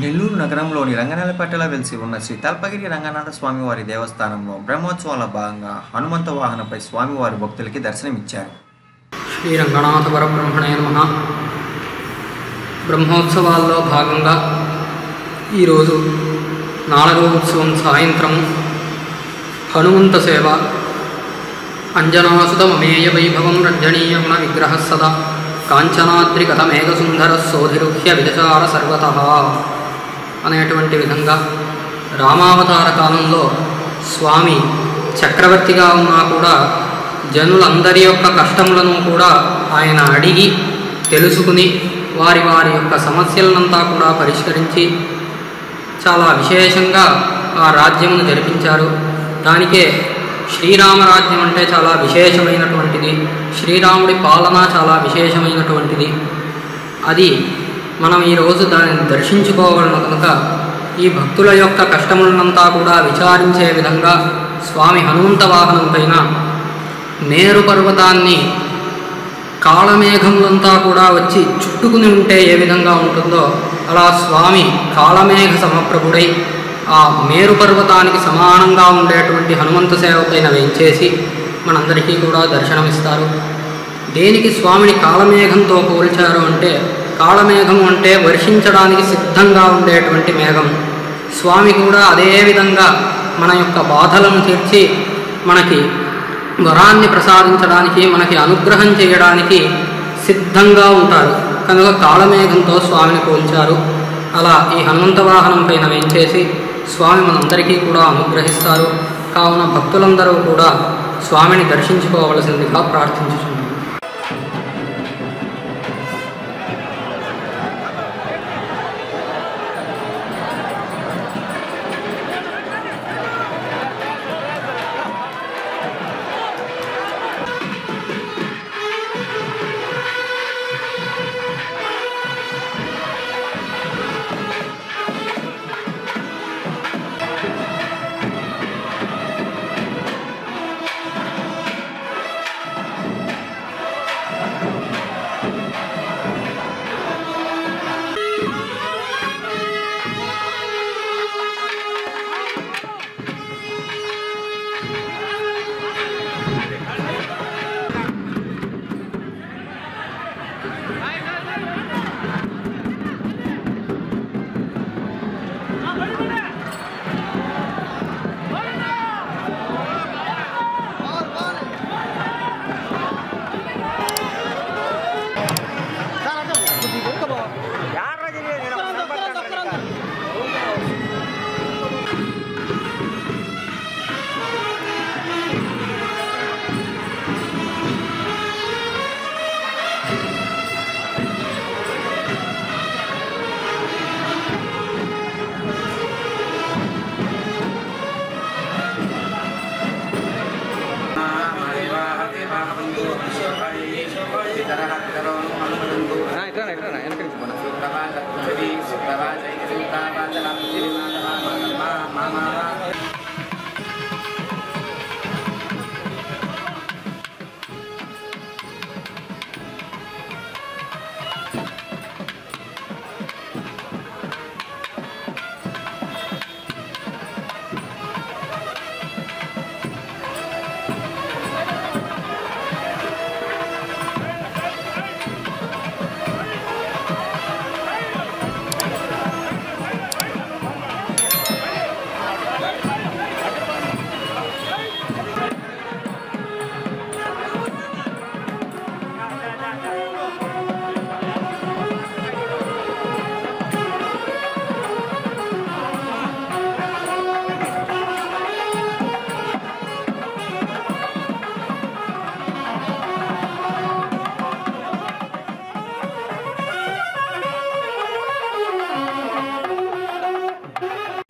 నెల్లూరు నగరంలోని రంగనాయలపేటలో వెలిసి ఉన్న శ్రీ తల్పగిరి రంగనాథ స్వామివారి దేవస్థానంలో బ్రహ్మోత్సవాల భాగంగా హనుమంత వాహనంపై స్వామివారి భక్తులకి దర్శనమిచ్చారు. శ్రీ రంగనాథ పరబ్రహ్మణే నమః. బ్రహ్మోత్సవాల్లో భాగంగా ఈరోజు 4వ ఉత్సవం సాయంత్రం హనుమంత సేవ. అంజనాసుతమమేయ వైభవం రంజనీయగుణ విగ్రహ సదా కాంచనాద్రిగత మేఘసుందర సోధిరుహ్య విదచార సర్వతః అనేటువంటి విధంగా రామావతార కాలంలో స్వామి చక్రవర్తిగా ఉన్నా కూడా జనులందరి యొక్క కష్టములను కూడా ఆయన అడిగి తెలుసుకుని వారి యొక్క సమస్యలనంతా కూడా పరిష్కరించి చాలా విశేషంగా ఆ రాజ్యమును జరిపించారు. దానికే శ్రీరామరాజ్యం అంటే చాలా విశేషమైనటువంటిది. శ్రీరాముడి పాలన చాలా విశేషమైనటువంటిది. అది మనం ఈరోజు దానిని దర్శించుకోవాలను కనుక ఈ భక్తుల యొక్క కష్టములనంతా కూడా విచారించే విధంగా స్వామి హనుమంత వాహనం పైన మేరు పర్వతాన్ని కాళమేఘములంతా కూడా వచ్చి చుట్టుకుని ఉంటే ఏ విధంగా ఉంటుందో అలా స్వామి కాళమేఘ సమప్రభుడై ఆ మేరు పర్వతానికి సమానంగా ఉండేటువంటి హనుమంత సేవ పైన వేయించేసి మనందరికీ కూడా దర్శనమిస్తారు. దేనికి స్వామిని కాళమేఘంతో పోల్చారు అంటే, కాళమేఘం అంటే వర్షించడానికి సిద్ధంగా ఉండేటువంటి మేఘం. స్వామి కూడా అదేవిధంగా మన యొక్క బాధలను తీర్చి మనకి వరాన్ని ప్రసాదించడానికి, మనకి అనుగ్రహం చేయడానికి సిద్ధంగా ఉంటారు కనుక కాళమేఘంతో స్వామిని పోల్చారు. అలా ఈ హనుమంత వాహనం పైన వేయించేసి స్వామి మనందరికీ కూడా అనుగ్రహిస్తారు. కావున భక్తులందరూ కూడా స్వామిని దర్శించుకోవలసిందిగా ప్రార్థించుచున్నాను.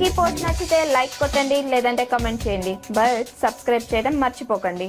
ఈ పోస్ట్ నచ్చితే లైక్ కొట్టండి, లేదంటే కామెంట్ చేయండి. బట్ సబ్స్క్రైబ్ చేయడం మర్చిపోకండి.